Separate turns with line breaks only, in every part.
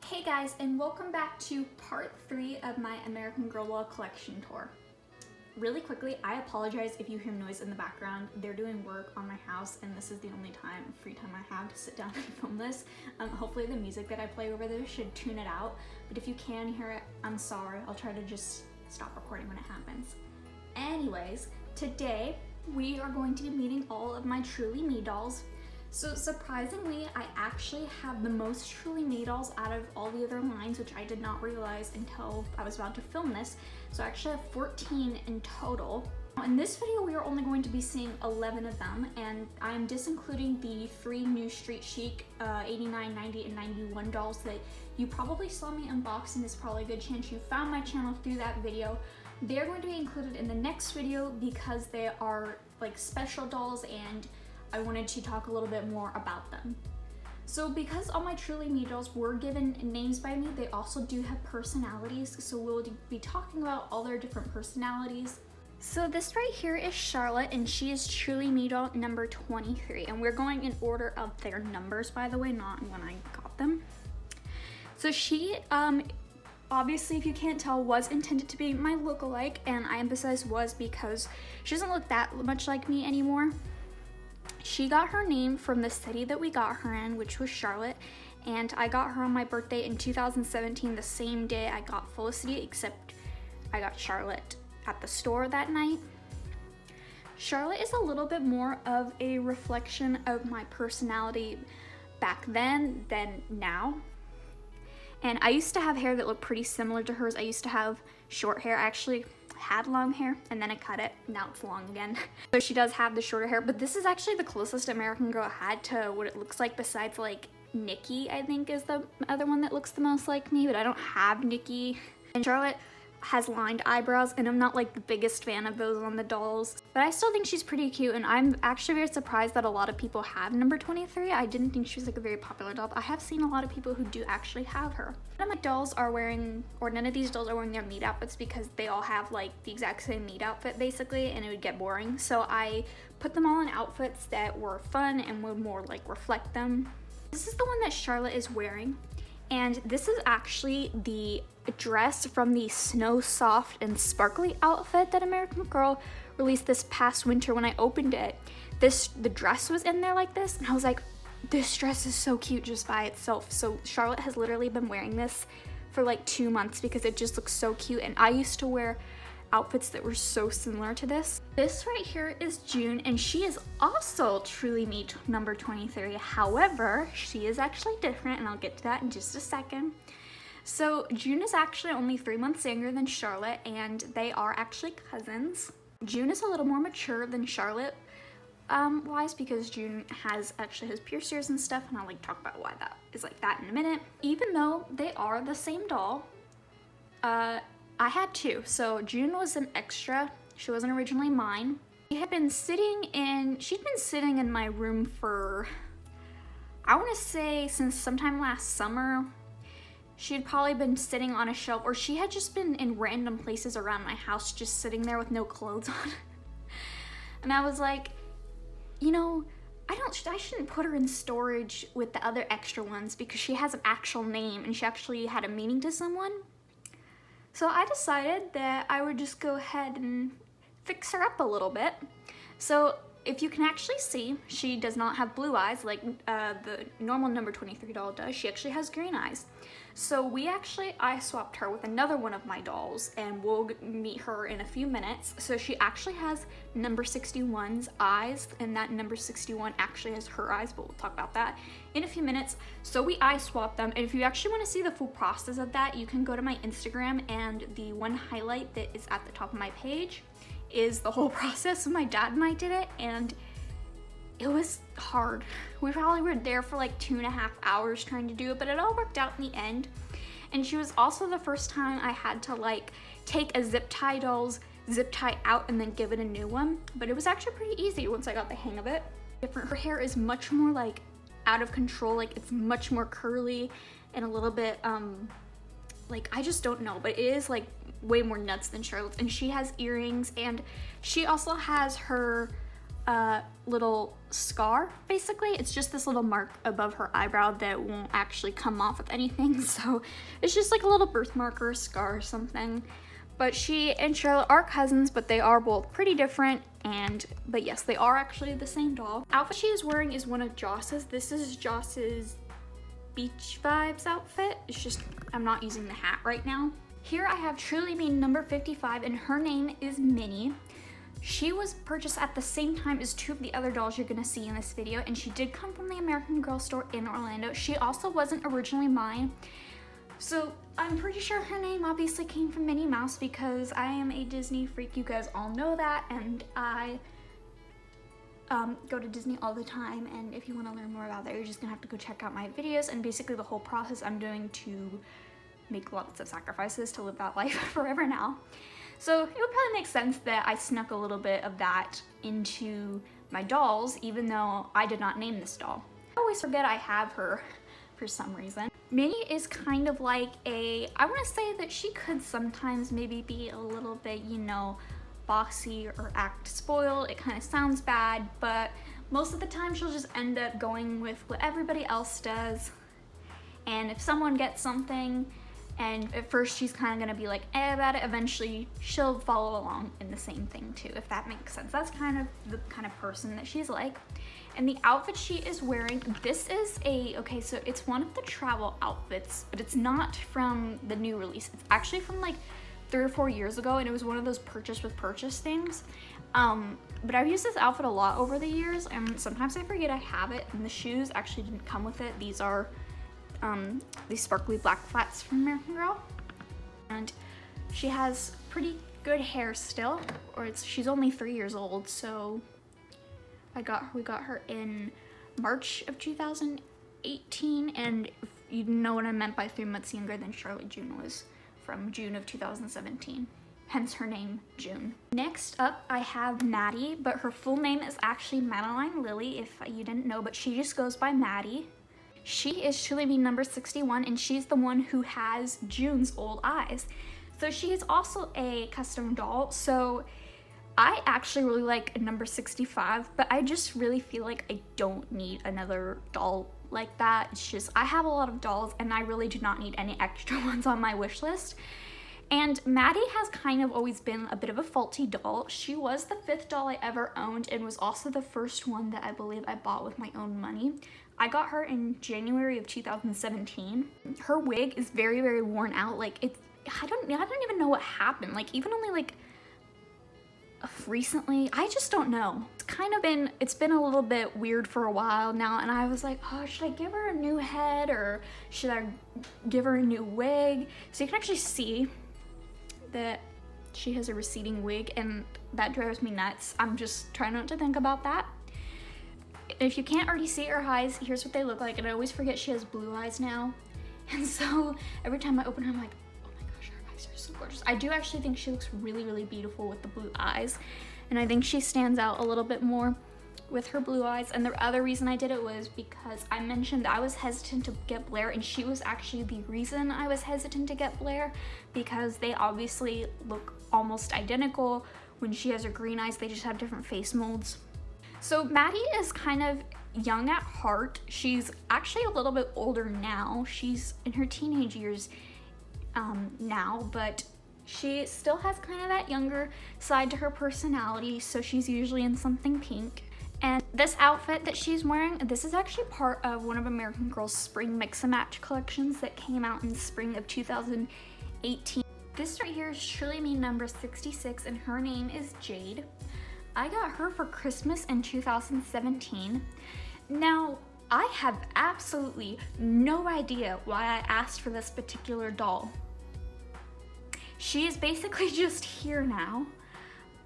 Hey guys, and welcome back to part 3 of my American Girl Doll collection tour. Really quickly, I apologize if you hear noise in the background. They're doing work on my house and this is the only free time I have to sit down and film this. Hopefully the music that I play over there should tune it out, but if you can hear it, I'm sorry. I'll try to just stop recording when it happens. Anyways, today we are going to be meeting all of my Truly Me dolls. So surprisingly, I actually have the most Truly Me dolls out of all the other lines, which I did not realize until I was about to film this. So I actually have 14 in total. In this video, we are only going to be seeing 11 of them, and I'm disincluding the 3 new Street Chic 89, 90, and 91 dolls that you probably saw me unbox, and it's probably a good chance you found my channel through that video. They're going to be included in the next video because they are like special dolls and I wanted to talk a little bit more about them. So because all my Truly Me dolls were given names by me, they also do have personalities, so we'll be talking about all their different personalities. So this right here is Charlotte, and she is Truly Me doll number 23, and we're going in order of their numbers, by the way, not when I got them. So she, obviously, if you can't tell, was intended to be my lookalike, and I emphasize was because she doesn't look that much like me anymore. She got her name from the city that we got her in, which was Charlotte, and I got her on my birthday in 2017, the same day I got Felicity, except I got Charlotte at the store that night. Charlotte is a little bit more of a reflection of my personality back then than now. And I used to have hair that looked pretty similar to hers. I used to have short hair. I actually had long hair and then I cut it. Now it's long again. So she does have the shorter hair, but this is actually the closest American Girl had to what it looks like, besides like Nikki, I think is the other one that looks the most like me, but I don't have Nikki. And Charlotte has lined eyebrows, and I'm not like the biggest fan of those on the dolls, but I still think she's pretty cute, and I'm actually very surprised that a lot of people have number 23. I didn't think she was like a very popular doll, but I have seen a lot of people who do actually have her. None of my dolls are wearing, or none of these dolls are wearing their meet outfits because they all have like the exact same meet outfit basically, and it would get boring. So I put them all in outfits that were fun and would more like reflect them. This is the one that Charlotte is wearing, and this is actually the dress from the Snow Soft and Sparkly outfit that American Girl released this past winter. When I opened it, the dress was in there like this, and I was like, this dress is so cute just by itself. So Charlotte has literally been wearing this for like 2 months because it just looks so cute, and I used to wear outfits that were so similar to this. This right here is June, and she is also Truly Me number 23. However, she is actually different, and I'll get to that in just a second. So June is actually only 3 months younger than Charlotte, and they are actually cousins. June is a little more mature than Charlotte wise, because June actually has piercers and stuff, and I'll like talk about why that is like that in a minute. Even though they are the same doll, I had 2. So June was an extra. She wasn't originally mine. She'd been sitting in my room for, I want to say, since sometime last summer. She had probably been sitting on a shelf, or she had just been in random places around my house, just sitting there with no clothes on. And I was like, you know, I shouldn't put her in storage with the other extra ones because she has an actual name and she actually had a meaning to someone. So I decided that I would just go ahead and fix her up a little bit. So if you can actually see, she does not have blue eyes like the normal number 23 doll does. She actually has green eyes. So I swapped her with another one of my dolls, and we'll meet her in a few minutes. So she actually has number 61's eyes, and that number 61 actually has her eyes, but we'll talk about that in a few minutes. So we eye swapped them, and if you actually want to see the full process of that, you can go to my Instagram, and the one highlight that is at the top of my page is the whole process. So my dad and I did it, and it was hard. We probably were there for like 2.5 hours trying to do it, but it all worked out in the end. And she was also the first time I had to like take a zip tie doll's zip tie out and then give it a new one, but it was actually pretty easy once I got the hang of it. Her hair is much more like out of control, like it's much more curly and a little bit like, I just don't know, but it is like way more nuts than Charlotte's. And she has earrings, and she also has her little scar, basically. It's just this little mark above her eyebrow that won't actually come off with anything, so it's just like a little birthmark or a scar or something. But she and Charlotte are cousins, but they are both pretty different, but yes, they are actually the same doll. Outfit she is wearing is one of Joss's. This is Joss's Beach Vibes outfit. It's just, I'm not using the hat right now. Here I have Truly Me number 55, and her name is Minnie. She was purchased at the same time as two of the other dolls you're gonna see in this video, and she did come from the American Girl store in Orlando. She also wasn't originally mine. So I'm pretty sure her name obviously came from Minnie Mouse because I am a Disney freak. You guys all know that, and I go to Disney all the time, and if you want to learn more about that, you're just gonna have to go check out my videos and basically the whole process I'm doing to make lots of sacrifices to live that life forever now. So it would probably make sense that I snuck a little bit of that into my dolls, even though I did not name this doll. I always forget I have her for some reason. Minnie is kind of like I want to say that she could sometimes maybe be a little bit, you know, bossy or act spoiled. It kind of sounds bad, but most of the time she'll just end up going with what everybody else does. And if someone gets something, and at first she's kind of gonna be like about it, eventually she'll follow along in the same thing too, if that makes sense. That's kind of the kind of person that she's like. And the outfit she is wearing, this is okay, so it's one of the travel outfits, but it's not from the new release. It's actually from like 3 or 4 years ago, and it was one of those purchase with purchase things. But I've used this outfit a lot over the years, and sometimes I forget I have it, and the shoes actually didn't come with it. These are these sparkly black flats from American Girl. And she has pretty good hair still, she's only 3 years old, so we got her in March of 2018, and if you know what I meant by 3 months younger than Charlotte June was, from June of 2017. Hence her name, June. Next up, I have Maddie, but her full name is actually Madeline Lily, if you didn't know, but she just goes by Maddie. She is Truly Me number 61, and she's the one who has June's old eyes. So she is also a custom doll, so I actually really like number 65, but I just really feel like I don't need another doll like that. It's just, I have a lot of dolls, and I really do not need any extra ones on my wish list. And Maddie has kind of always been a bit of a faulty doll. She was the 5th doll I ever owned, and was also the first one that I believe I bought with my own money. I got her in January of 2017. Her wig is very, very worn out. Like, I don't even know what happened. Like, even only like recently, I just don't know. It's been a little bit weird for a while now, and I was like, oh, should I give her a new head or should I give her a new wig? So you can actually see that she has a receding wig, and that drives me nuts. I'm just trying not to think about that. If you can't already see her eyes, here's what they look like, and I always forget she has blue eyes now. And so every time I open her, I'm like, oh my gosh, her eyes are so gorgeous. I do actually think she looks really, really beautiful with the blue eyes, and I think she stands out a little bit more with her blue eyes. And the other reason I did it was because I mentioned that I was hesitant to get Blair, and she was actually the reason I was hesitant to get Blair, because they obviously look almost identical. When she has her green eyes, they just have different face molds. So Maddie is kind of young at heart. She's actually a little bit older now. She's in her teenage years now, but she still has kind of that younger side to her personality, so she's usually in something pink. And this outfit that she's wearing, this is actually part of one of American Girl's spring mix and match collections that came out in spring of 2018. This right here is Truly Me number 66, and her name is Jade. I got her for Christmas in 2017. Now, I have absolutely no idea why I asked for this particular doll. She is basically just here now.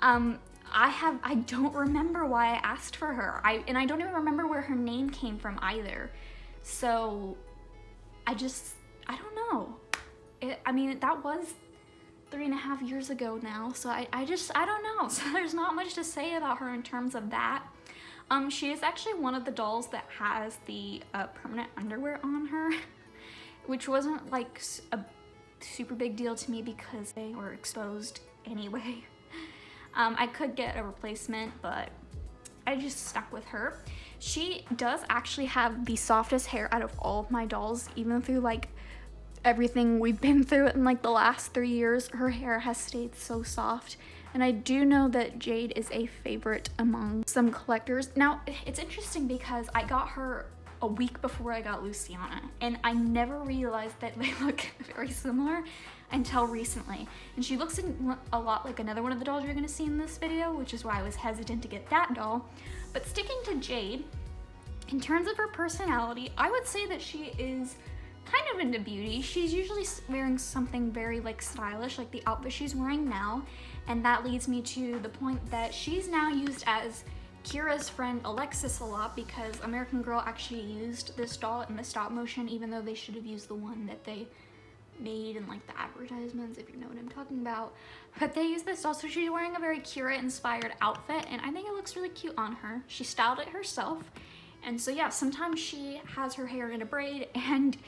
I don't remember why I asked for her. And I don't even remember where her name came from either. So, I don't know. I mean, that was 3.5 years ago now, so I don't know. So there's not much to say about her in terms of that. She is actually one of the dolls that has the permanent underwear on her, which wasn't like a super big deal to me because they were exposed anyway. I could get a replacement, but I just stuck with her. She does actually have the softest hair out of all of my dolls, even through like everything we've been through in like the last 3 years. Her hair has stayed so soft. And I do know that Jade is a favorite among some collectors. Now, it's interesting because I got her a week before I got Luciana, and I never realized that they look very similar until recently. And she looks a lot like another one of the dolls you're gonna see in this video, which is why I was hesitant to get that doll. But sticking to Jade, in terms of her personality, I would say that she is kind of into beauty. She's usually wearing something very like stylish, like the outfit she's wearing now. And that leads me to the point that she's now used as Kira's friend Alexis a lot, because American Girl actually used this doll in the stop motion, even though they should have used the one that they made in like the advertisements, if you know what I'm talking about. But they used this doll, so she's wearing a very Kira inspired outfit, and I think it looks really cute on her. She styled it herself. And so yeah, sometimes she has her hair in a braid, and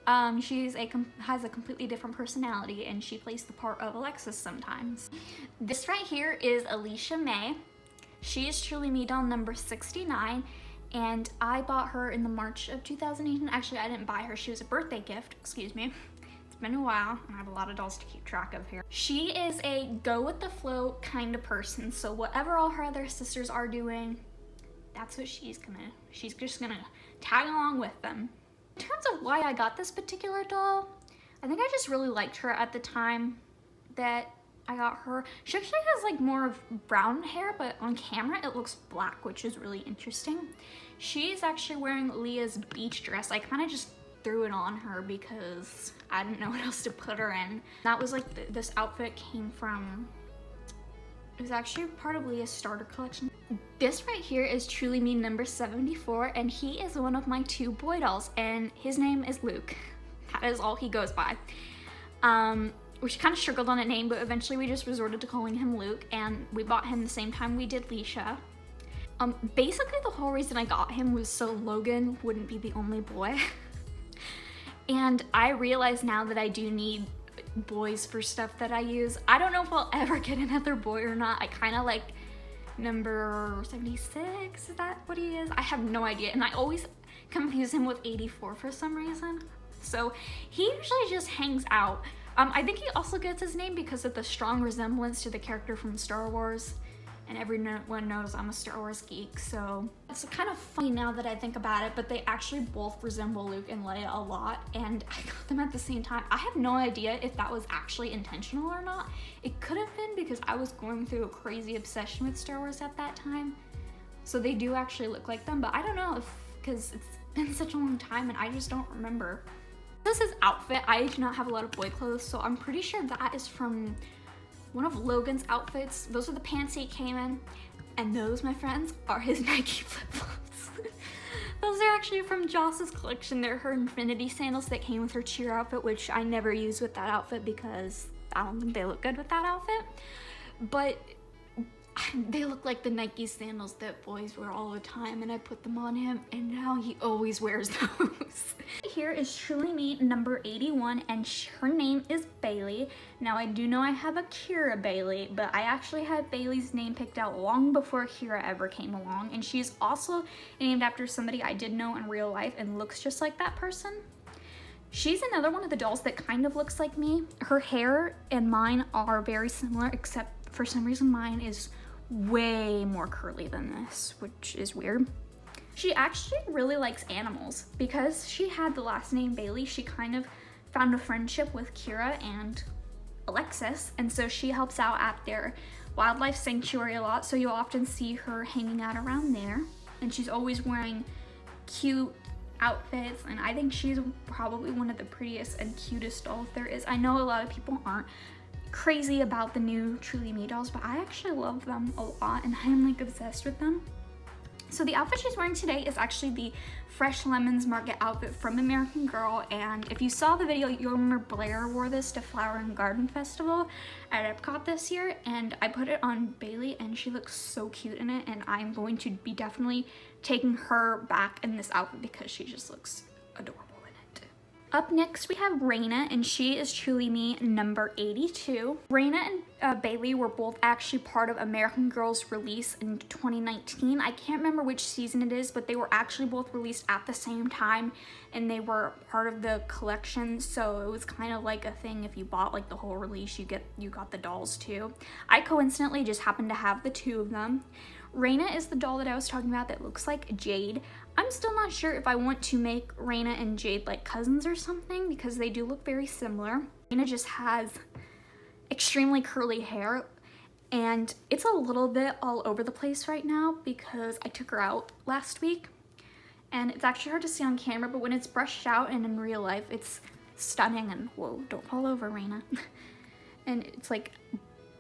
has a completely different personality, and she plays the part of Alexis sometimes. This right here is Alicia May. She is Truly Me doll number 69, and I bought her in the March of 2018. Actually, I didn't buy her. She was a birthday gift, excuse me. It's been a while, and I have a lot of dolls to keep track of here. She is a go with the flow kind of person, so whatever all her other sisters are doing, that's what she's just gonna tag along with them. In terms of why I got this particular doll, I think I just really liked her at the time that I got her. She actually has like more of brown hair, but on camera it looks black, which is really interesting. She's actually wearing Leah's beach dress. I kind of just threw it on her because I didn't know what else to put her in. That was like, this outfit came from, it was actually part of Leah's starter collection. This right here is Truly Me number 74, and he is one of my 2 boy dolls, and his name is Luke. That is all he goes by. We kind of struggled on a name, but eventually we just resorted to calling him Luke, and we bought him the same time we did Alicia. Basically the whole reason I got him was so Logan wouldn't be the only boy. And I realize now that I do need boys for stuff that I use. I don't know if I'll ever get another boy or not. I kind of like number 76, is that what he is? I have no idea, and I always confuse him with 84 for some reason. So he usually just hangs out. I think he also gets his name because of the strong resemblance to the character from Star Wars, and everyone knows I'm a Star Wars geek, so it's kind of funny now that I think about it, but they actually both resemble Luke and Leia a lot, and I got them at the same time. I have no idea if that was actually intentional or not. It could have been, because I was going through a crazy obsession with Star Wars at that time, so they do actually look like them, but I don't know if, because it's been such a long time and I just don't remember. This is his outfit. I do not have a lot of boy clothes, so I'm pretty sure that is from one of Logan's outfits. Those are the pants he came in, and those, my friends, are his Nike flip-flops. Those are actually from Joss's collection. They're her Infinity sandals that came with her cheer outfit, which I never use with that outfit because I don't think they look good with that outfit. But they look like the Nike sandals that boys wear all the time, and I put them on him, and now he always wears those. Here is Truly Me number 81, and her name is Bailey. Now I do know I have a Kira Bailey, but I actually had Bailey's name picked out long before Kira ever came along, and she's also named after somebody I did know in real life and looks just like that person. She's another one of the dolls that kind of looks like me. Her hair and mine are very similar, except for some reason mine is way more curly than this, which is weird. She actually really likes animals. Because she had the last name Bailey, she kind of found a friendship with Kira and Alexis, and so she helps out at their wildlife sanctuary a lot, so you'll often see her hanging out around there, and she's always wearing cute outfits, and I think she's probably one of the prettiest and cutest dolls there is. I know a lot of people aren't crazy about the new Truly Me dolls, but I actually love them a lot, and I'm like obsessed with them. So the outfit she's wearing today is actually the Fresh Lemons Market outfit from American Girl, and if you saw the video, you'll remember Blair wore this to Flower and Garden Festival at Epcot this year, and I put it on Bailey, and she looks so cute in it, and I'm going to be definitely taking her back in this outfit because she just looks adorable in it. Up next, we have Raina, and she is Truly Me number 82. Raina and Bailey were both actually part of American Girl's release in 2019. I can't remember which season it is, but they were actually both released at the same time, and they were part of the collection, so it was kind of like a thing. If you bought like the whole release, you got the dolls too. I coincidentally just happened to have the two of them. Raina is the doll that I was talking about that looks like Jade. I'm still not sure if I want to make Raina and Jade like cousins or something, because they do look very similar. Raina just has extremely curly hair, and it's a little bit all over the place right now because I took her out last week, and it's actually hard to see on camera, but when it's brushed out and in real life, it's stunning. And whoa, don't fall over, Raina. And it's like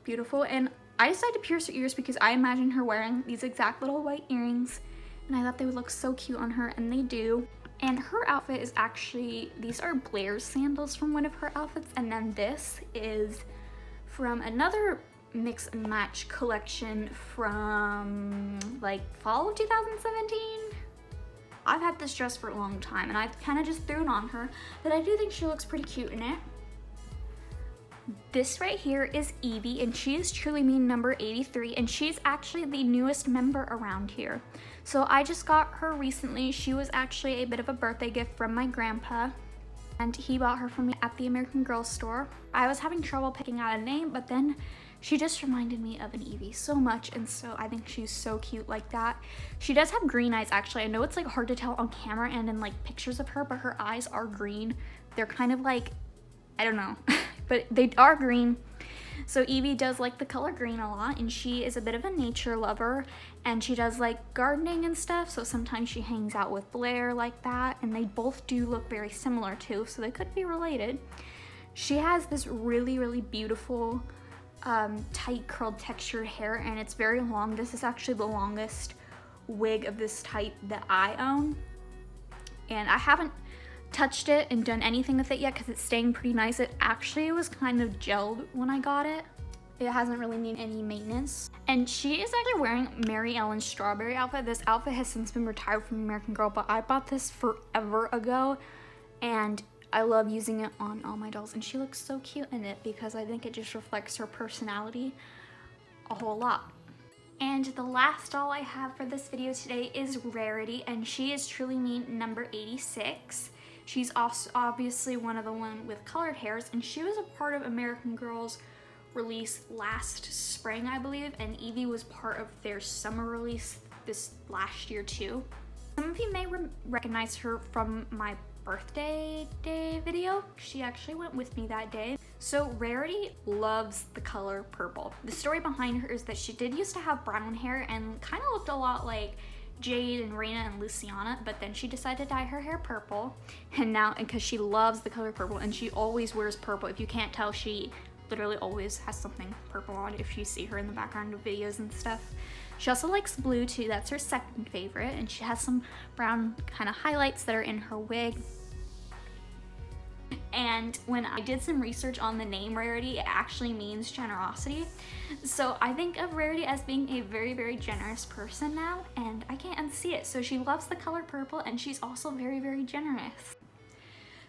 beautiful. And I decided to pierce her ears because I imagined her wearing these exact little white earrings, and I thought they would look so cute on her, and they do. And her outfit is actually, these are Blair's sandals from one of her outfits, and then this is from another mix and match collection from like fall of 2017. I've had this dress for a long time, and I've kind of just threw it on her, but I do think she looks pretty cute in it. This right here is Evie, and she is Truly Me number 83, and she's actually the newest member around here. So I just got her recently. She was actually a bit of a birthday gift from my grandpa, and he bought her for me at the American Girl store. I was having trouble picking out a name, but then she just reminded me of an Evie so much, and so I think she's so cute like that. She does have green eyes, actually. I know it's like hard to tell on camera and in like pictures of her, but her eyes are green. They're kind of like, I don't know, but they are green. So Evie does like the color green a lot, and she is a bit of a nature lover, and she does like gardening and stuff, so sometimes she hangs out with Blair like that, and they both do look very similar too, so they could be related. She has this really, really beautiful tight curled textured hair, and it's very long. This is actually the longest wig of this type that I own, and I haven't touched it and done anything with it yet because it's staying pretty nice. It actually was kind of gelled when I got it. It hasn't really needed any maintenance. And she is actually wearing Mary Ellen's strawberry outfit. This outfit has since been retired from American Girl, but I bought this forever ago, and I love using it on all my dolls, and she looks so cute in it because I think it just reflects her personality a whole lot. And the last doll I have for this video today is Rarity, and she is Truly Me number 86. She's also obviously one of the one with colored hairs, and she was a part of American Girl's release last spring, I believe, and Evie was part of their summer release this last year too. Some of you may recognize her from my birthday day video. She actually went with me that day. So Rarity loves the color purple. The story behind her is that she did used to have brown hair and kind of looked a lot like Jade and Raina and Luciana, but then she decided to dye her hair purple, and now, because she loves the color purple, and she always wears purple. If you can't tell, she literally always has something purple on if you see her in the background of videos and stuff. She also likes blue too, that's her second favorite, and she has some brown kind of highlights that are in her wig. And when I did some research on the name Rarity, it actually means generosity. So I think of Rarity as being a very, very generous person now, and I can't unsee it. So she loves the color purple, and she's also very, very generous.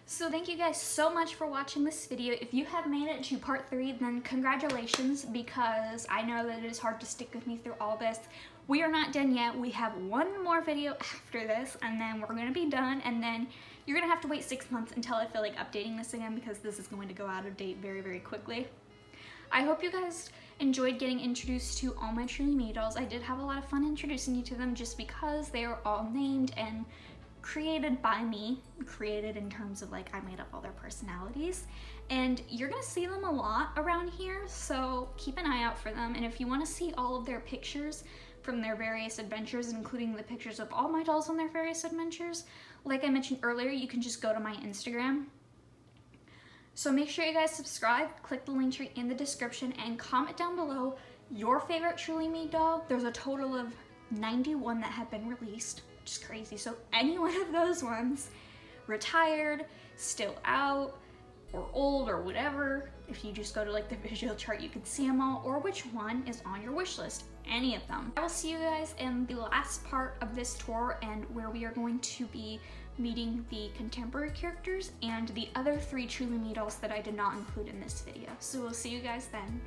So thank you guys so much for watching this video. If you have made it to part 3, then congratulations, because I know that it is hard to stick with me through all this. We are not done yet. We have one more video after this, and then we're gonna be done, and then you're gonna have to wait 6 months until I feel like updating this again, because this is going to go out of date very, very quickly. I hope you guys enjoyed getting introduced to all my Truly Me dolls. I did have a lot of fun introducing you to them just because they are all named and created by me, created in terms of like I made up all their personalities, and you're gonna see them a lot around here, so keep an eye out for them. And if you want to see all of their pictures from their various adventures, including the pictures of all my dolls on their various adventures, like I mentioned earlier, you can just go to my Instagram. So make sure you guys subscribe, click the link tree in the description, and comment down below your favorite Truly Me doll. There's a total of 91 that have been released, which is crazy. So any one of those ones, retired, still out, or old, or whatever, if you just go to like the visual chart, you can see them all, or which one is on your wish list, any of them. I will see you guys in the last part of this tour, and where we are going to be meeting the contemporary characters and the other 3 Truly Me dolls that I did not include in this video. So we'll see you guys then.